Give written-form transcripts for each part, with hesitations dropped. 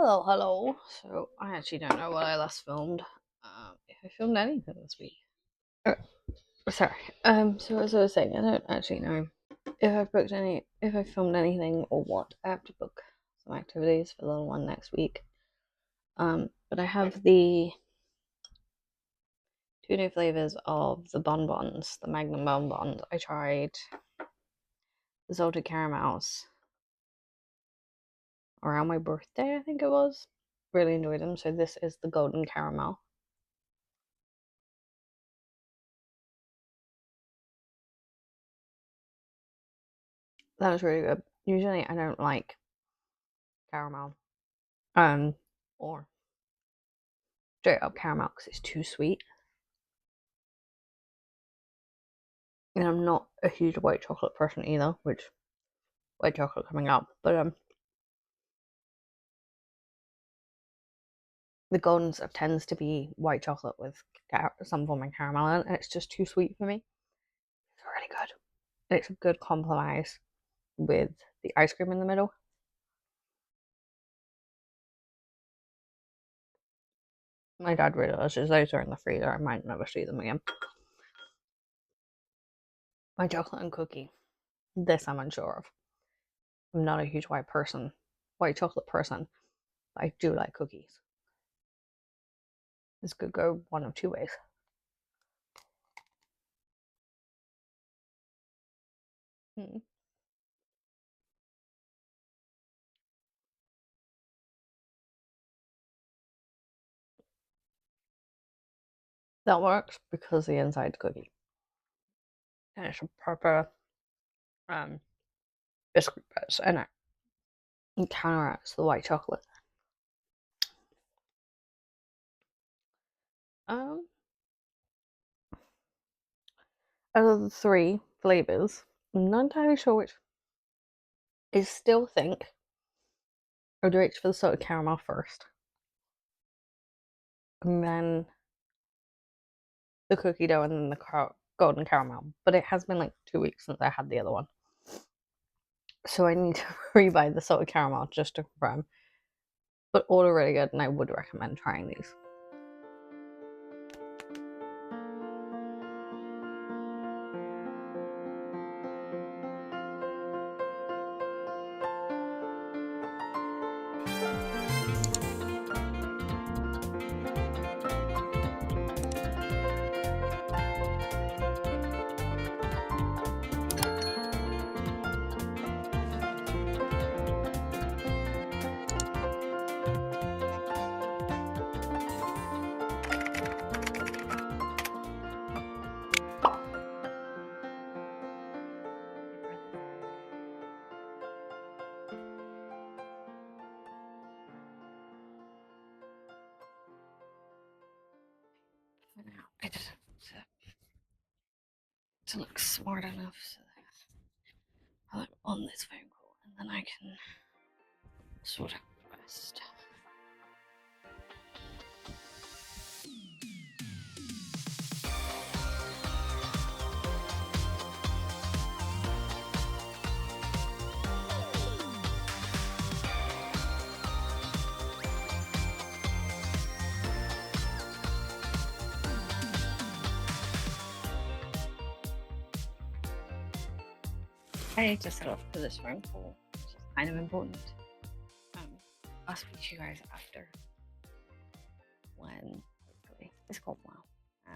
Hello. So I actually don't know what I last filmed. If I filmed anything this week. Uh, Sorry. So as I was saying, I don't actually know if I filmed anything or what. I have to book some activities for the little one next week. But I have the two new flavors of the bonbons, the Magnum bonbons. I tried the salted caramels around my birthday, I think it was. Really enjoyed them. So this is the golden caramel. That was really good. Usually I don't like caramel. Or straight up caramel because it's too sweet. And I'm not a huge white chocolate person either, which white chocolate coming up. But the golden stuff tends to be white chocolate with some form of caramel in it, and it's just too sweet for me. It's really good. And it's a good compromise with the ice cream in the middle. My dad realizes those are in the freezer. I might never see them again. My chocolate and cookie. This I'm unsure of. I'm not a huge white chocolate person, but I do like cookies. This could go one of two ways. That works because the inside's cookie. And it's a proper biscuit bits in it. It counteracts the white chocolate. Um, Out of the three flavors, I'm not entirely sure which. I still think I'd reach for the salted caramel first, and then the cookie dough, and then the golden caramel. But it has been like 2 weeks since I had the other one, so I need to re-buy the salted caramel just to confirm. But all are really good, and I would recommend trying these. For now, I just have to look smart enough so that I'm on this phone call, and then I can sort out the rest. I need to set off for this phone call, which is kind of important. I'll speak to you guys after, when hopefully it's gone well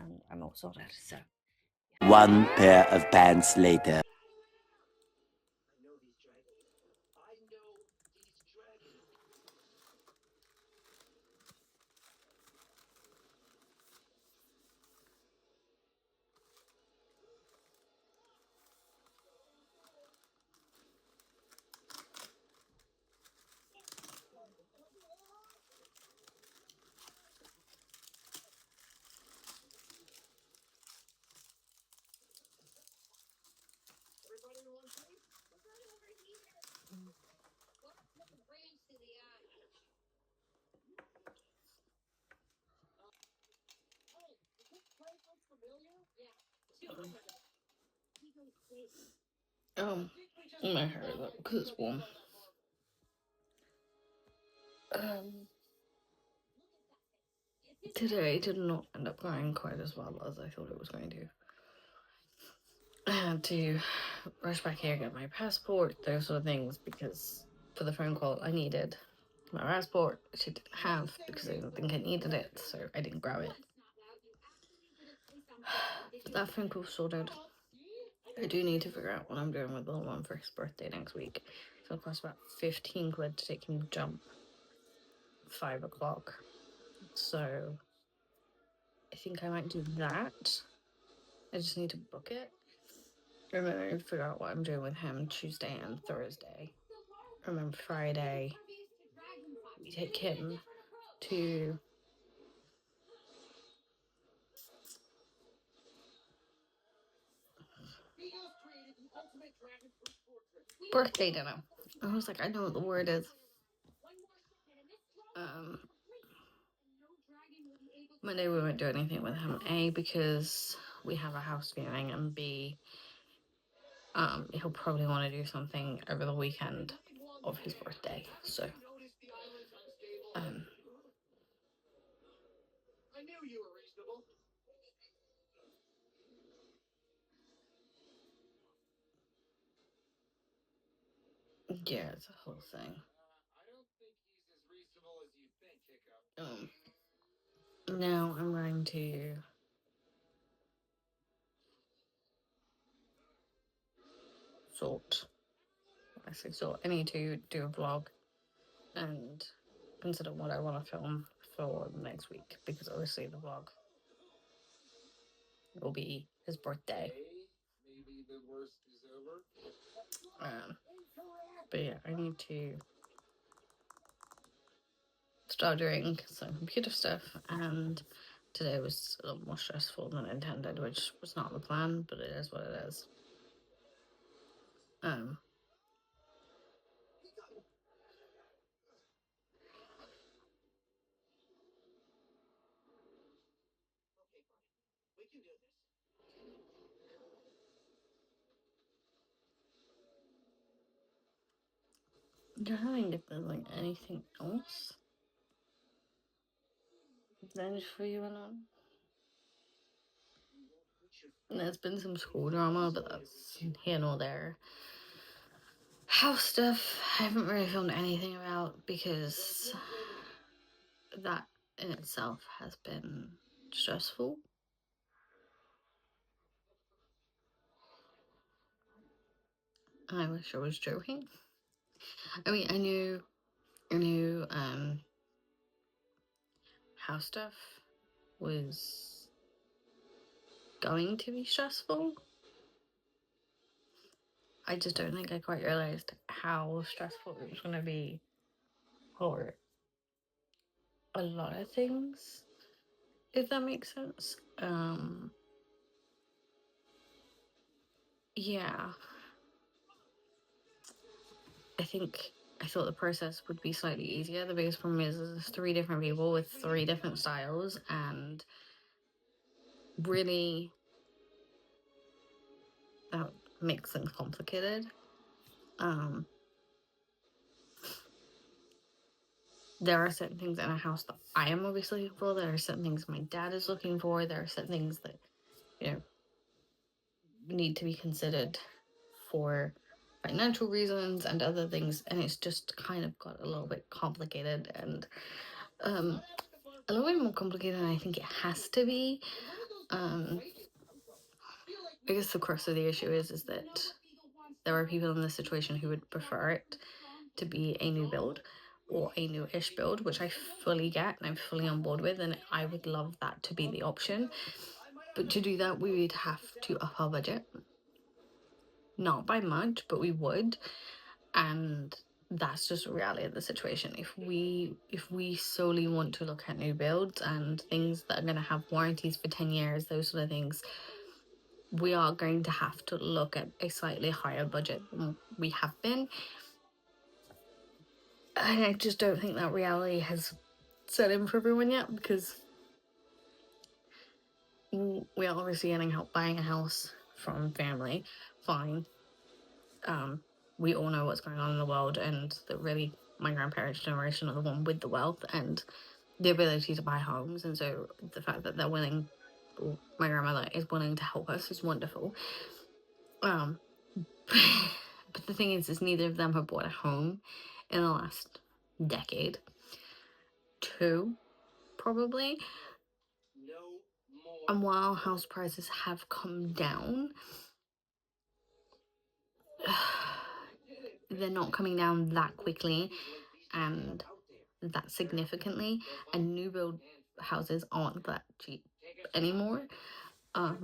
and I'm all sorted. So, yeah. One pair of pants later. my hair is up because it's warm. Today did not end up going quite as well as I thought it was going to. I had to rush back here, get my passport, those sort of things, because for the phone call I needed my passport, which I didn't have because I didn't think I needed it, so I didn't grab it. But that phone call sorted. I do need to figure out what I'm doing with the little one for his birthday next week. So it'll cost about 15 quid to take him to jump 5 o'clock. So I think I might do that. I just need to book it. And then I need to figure out what I'm doing with him Tuesday and Thursday. And then Friday, we take him to birthday dinner. I was like, I know what the word is. Monday we won't do anything with him. A, because we have a house viewing, and B, he'll probably want to do something over the weekend of his birthday. So, yeah, it's a whole thing. Now I'm going to I need to do a vlog and consider what I want to film for next week, because obviously the vlog will be his birthday. But yeah, I need to start doing some computer stuff, and today was a little more stressful than intended, which was not the plan, but it is what it is. I'm trying to think like anything else then for you and on. There's been some school drama, but that's here nor there. House stuff I haven't really filmed anything about, because that in itself has been stressful. I wish I was joking. I mean, I knew house stuff was going to be stressful. I just don't think I quite realized how stressful it was going to be for a lot of things, if that makes sense. Yeah. I thought the process would be slightly easier. The biggest problem is there's 3 different people with 3 different styles, and really that makes things complicated. There are certain things in a house that I am obviously looking for. There are certain things my dad is looking for. There are certain things that, need to be considered for financial reasons and other things, and it's just kind of got a little bit complicated, and a little bit more complicated than I think it has to be. I guess the crux of the issue is that there are people in this situation who would prefer it to be a new build or a new-ish build, which I fully get and I'm fully on board with, and I would love that to be the option. But to do that, we would have to up our budget. Not by much, but we would. And that's just a reality of the situation. If we solely want to look at new builds and things that are going to have warranties for 10 years, those sort of things, we are going to have to look at a slightly higher budget than we have been. And I just don't think that reality has set in for everyone yet, because we are obviously getting help buying a house from family. Fine. We all know what's going on in the world, and that really my grandparents' generation are the one with the wealth and the ability to buy homes, and so the fact that they're willing, or my grandmother is willing to help us, is wonderful. But the thing is neither of them have bought a home in the last decade. 2, probably. And while house prices have come down, they're not coming down that quickly and that significantly, and new build houses aren't that cheap anymore. I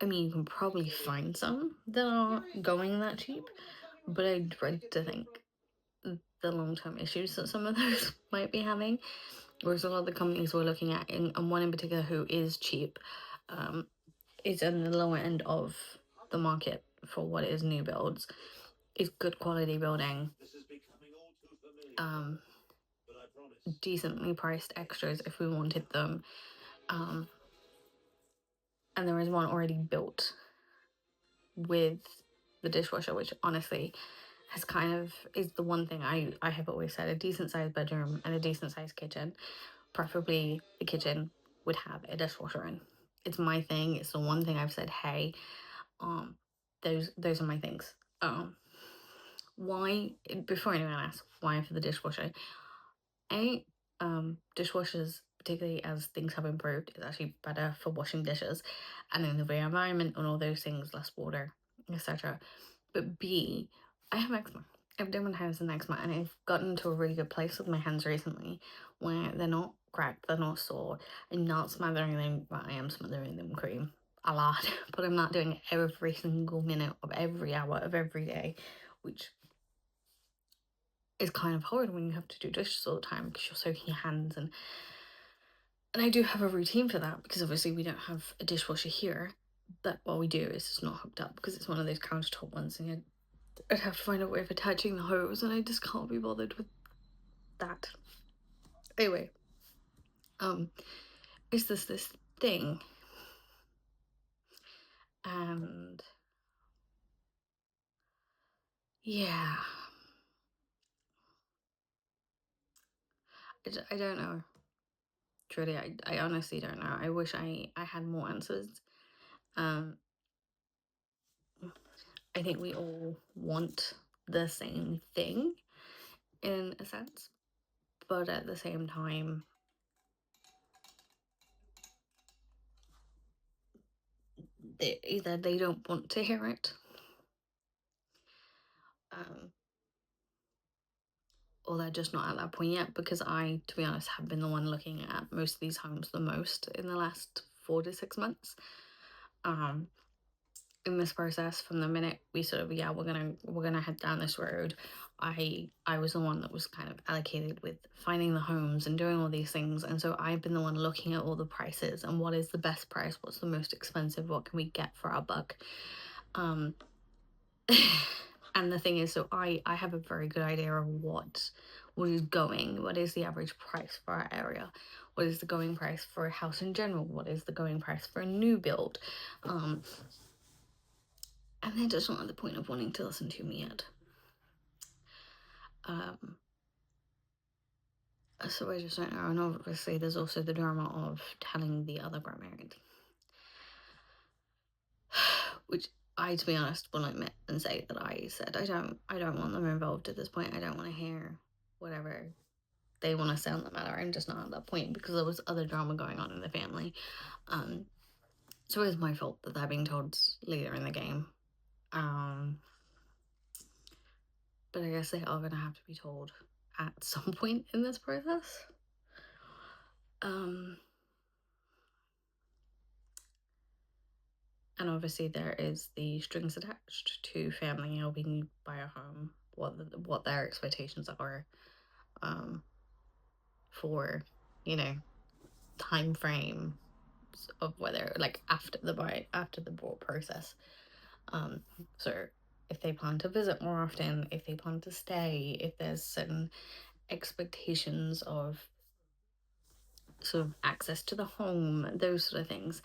mean, you can probably find some that are going that cheap, but I dread to think the long-term issues that some of those might be having. Whereas a lot of the companies we're looking at, and one in particular who is cheap, is in the lower end of the market for what is new builds, is good quality building, decently priced extras if we wanted them, and there is one already built with the dishwasher, which honestly has kind of is the one thing I have always said: a decent sized bedroom and a decent sized kitchen, preferably the kitchen, would have a dishwasher in. It's my thing. It's the one thing I've said, hey, those are my things. Why, before anyone asks why for the dishwasher, dishwashers, particularly as things have improved, is actually better for washing dishes and in the environment and all those things, less water, etc. But B, I have eczema. Everyone has an eczema, and I've gotten to a really good place with my hands recently where they're not cracked, they're not sore. I'm not smothering them, but I am smothering them cream a lot, but I'm not doing it every single minute of every hour of every day, which is kind of hard when you have to do dishes all the time because you're soaking your hands. And I do have a routine for that because obviously we don't have a dishwasher here. But what we do is it's not hooked up because it's one of those countertop ones, and I'd have to find a way of attaching the hose, and I just can't be bothered with that. Anyway, is this thing, and yeah, I don't know. Truly, I honestly don't know. I wish I had more answers. I think we all want the same thing in a sense, but at the same time, either they don't want to hear it, or they're just not at that point yet, because I, to be honest, have been the one looking at most of these homes the most in the last 4 to 6 months. In this process, from the minute we sort of, we're gonna head down this road, I was the one that was kind of allocated with finding the homes and doing all these things, and so I've been the one looking at all the prices and what is the best price, what's the most expensive, what can we get for our buck. And the thing is, so I have a very good idea of what is the average price for our area, what is the going price for a house in general, what is the going price for a new build, and they're just not at the point of wanting to listen to me yet. So I just don't know. And obviously there's also the drama of telling the other grandparent, which I, to be honest, will admit and say that I said I don't want them involved at this point. I don't want to hear whatever they want to say on the matter. I'm just not at that point because there was other drama going on in the family. So it is my fault that they're being told later in the game. But I guess they are going to have to be told at some point in this process. And obviously there is the strings attached to family helping you buy a home, what their expectations are, for, time frame of whether, like, after the bought process. So if they plan to visit more often, if they plan to stay, if there's certain expectations of sort of access to the home, those sort of things,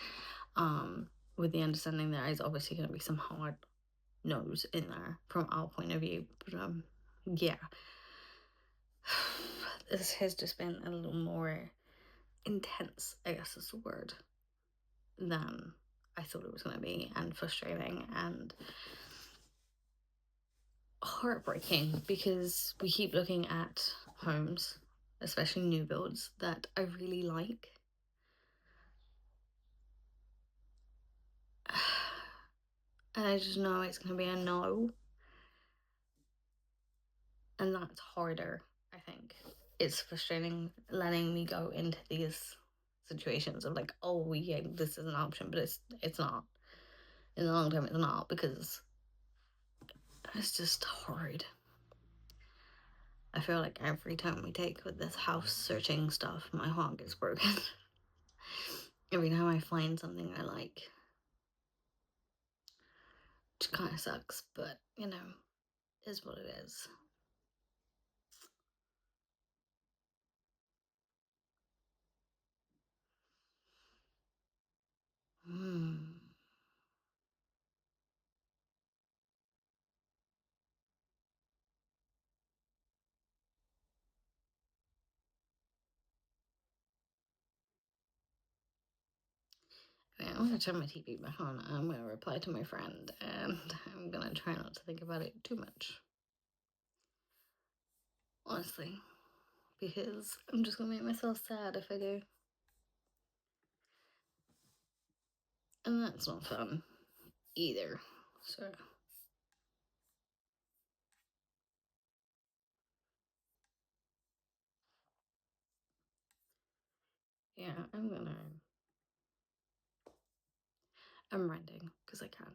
with the understanding there is obviously going to be some hard no's in there from our point of view. But yeah, this has just been a little more intense, I guess is the word, than I thought it was going to be, and frustrating and heartbreaking, because we keep looking at homes, especially new builds, that I really like. And I just know it's going to be a no. And that's harder, I think. It's frustrating letting me go into these situations of like, oh yeah, this is an option, but it's not. In the long term, it's not, because it's just hard. I feel like every time we take with this house searching stuff, my heart gets broken. Every time I find something I like, which kind of sucks, but you know, is what it is. Hmm. Okay, I'm gonna turn my TV back on. I'm gonna reply to my friend, and I'm gonna try not to think about it too much. Honestly, because I'm just gonna make myself sad if I do. And that's not fun either. So, yeah, I'm renting because I can.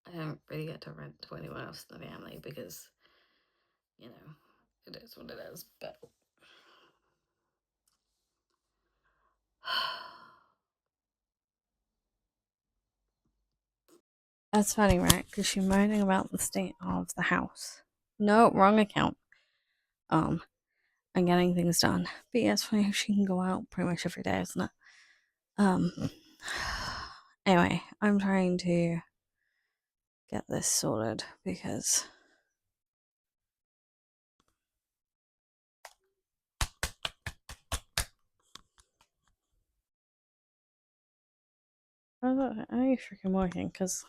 I don't really get to rent to anyone else in the family because, you know, it is what it is. But that's funny, right? Because she's moaning about the state of the house. No, wrong account. Um, and getting things done. But yeah, it's funny how she can go out pretty much every day, isn't it? Um. Anyway, I'm trying to get this sorted because I ain't freaking working because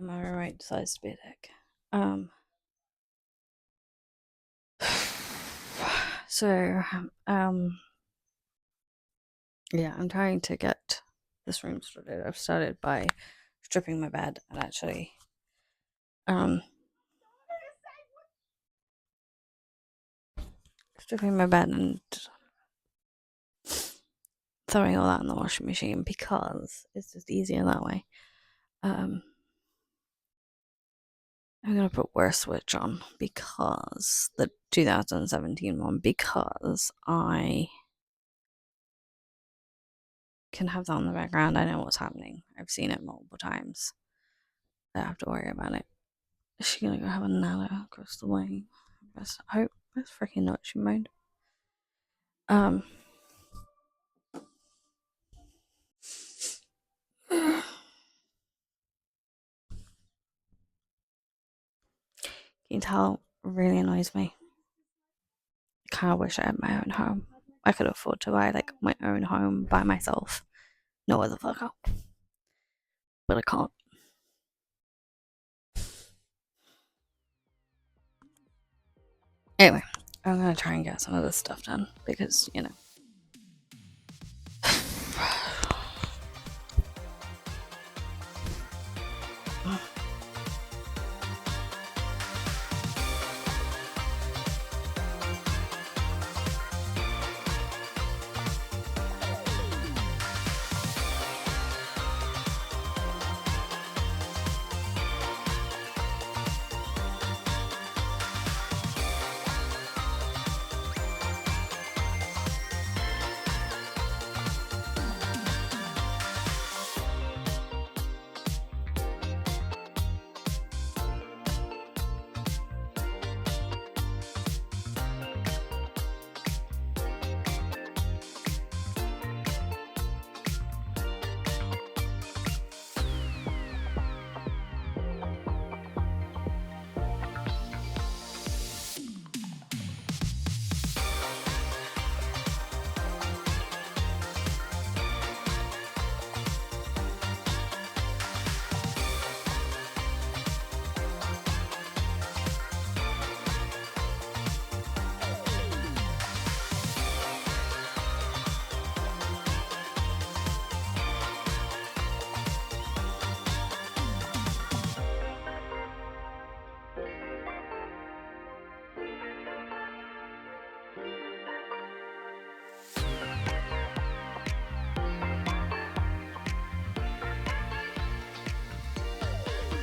my roommate decides to be a dick. So, yeah, I'm trying to get this room sorted. I've started by stripping my bed and actually, um, stripping my bed and throwing all that in the washing machine because it's just easier that way. I'm gonna put Worst Switch on because the 2017 one, because I can have that on the background. I know what's happening. I've seen it multiple times. I don't have to worry about it. Is she gonna go have a nana across the way? I hope. That's freaking not she moaned. Um. Can you tell? Really annoys me. I kind of wish I had my own home. I could afford to buy like my own home by myself. No other fuck up. But I can't. Anyway, I'm gonna try and get some of this stuff done because, you know.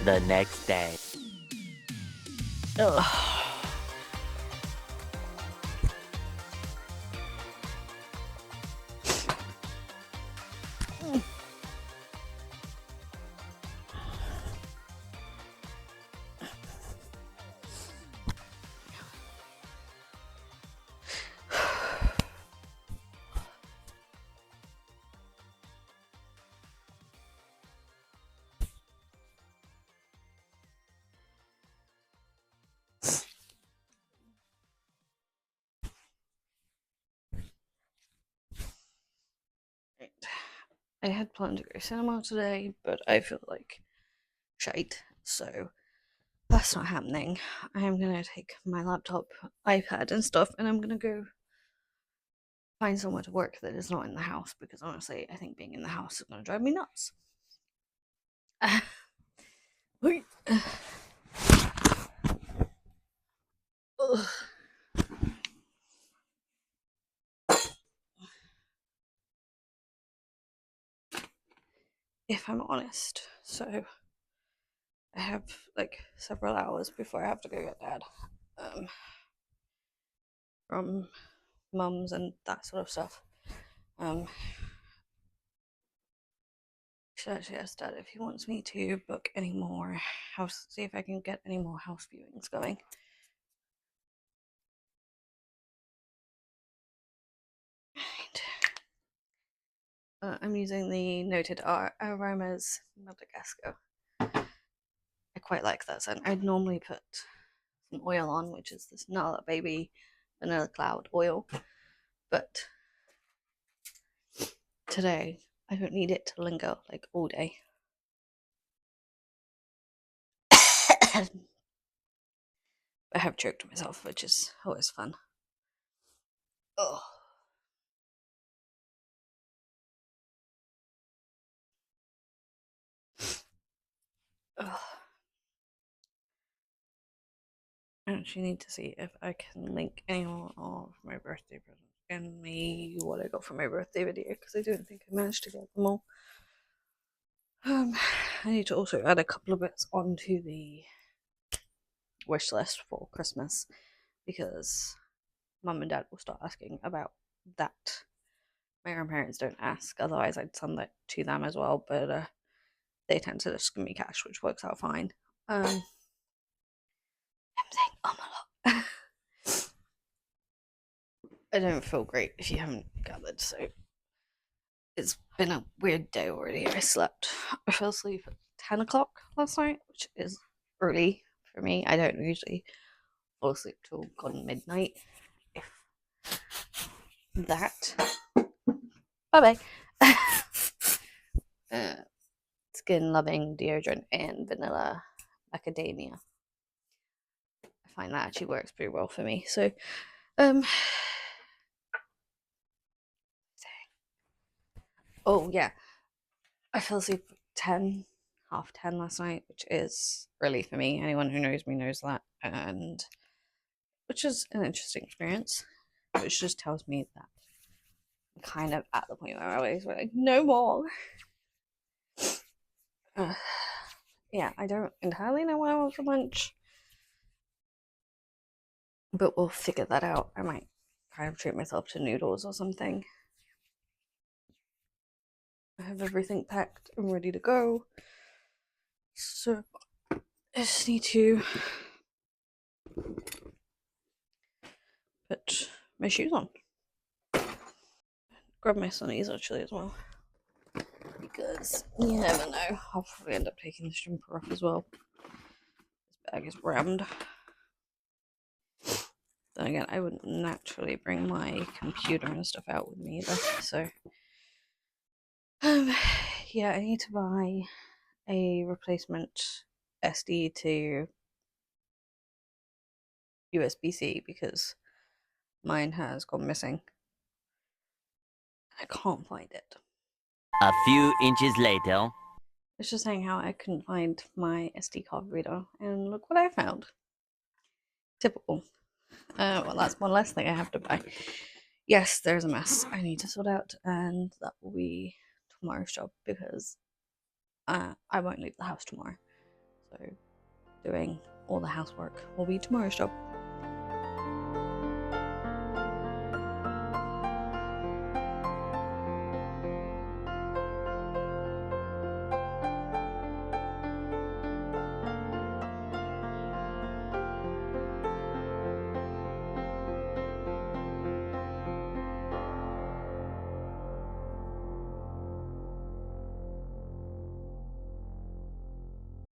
The next day. Ugh. I had planned to go cinema today, but I feel like shite, so that's not happening. I am gonna take my laptop, iPad, and stuff, and I'm gonna go find somewhere to work that is not in the house because honestly, I think being in the house is gonna drive me nuts. If I'm honest, so I have like several hours before I have to go get dad from mums and that sort of stuff. Should actually ask dad if he wants me to book any more house, see if I can get any more house viewings going. I'm using the noted aromas Madagascar. I quite like that scent. I'd normally put some oil on, which is this Nala Baby Vanilla Cloud oil, but today I don't need it to linger like all day. I have choked myself, which is always fun. Oh. Ugh. I actually need to see if I can link any more of my birthday presents in me what I got for my birthday video because I don't think I managed to get them all. I need to also add a couple of bits onto the wish list for Christmas because mum and dad will start asking about that. My grandparents don't ask, otherwise I'd send that to them as well, but they tend to just give me cash, which works out fine. I'm saying a lot. I don't feel great if you haven't gathered, so it's been a weird day already. I fell asleep at 10 o'clock last night, which is early for me. I don't usually fall asleep till gone midnight, if that. Bye bye. Skin loving deodorant and vanilla macadamia. I find that actually works pretty well for me. So, oh yeah, I fell asleep at 10, half 10 last night, which is early for me. Anyone who knows me knows that, and which is an interesting experience, which just tells me that I'm kind of at the point where I always like, no more. Yeah, I don't entirely know what I want for lunch, but we'll figure that out. I might kind of treat myself to noodles or something. I have everything packed and ready to go. So I just need to put my shoes on. Grab my sunnies actually as well. Because you never know. I'll probably end up taking the jumper off as well. This bag is rammed. Then again, I wouldn't naturally bring my computer and stuff out with me either. So, yeah, I need to buy a replacement SD to USB-C because mine has gone missing. I can't find it. A few inches later. It's just saying how I couldn't find my SD card reader, and look what I found. Typical. Well, that's one less thing I have to buy. Yes, there's a mess I need to sort out, and that will be tomorrow's job because I won't leave the house tomorrow. So doing all the housework will be tomorrow's job.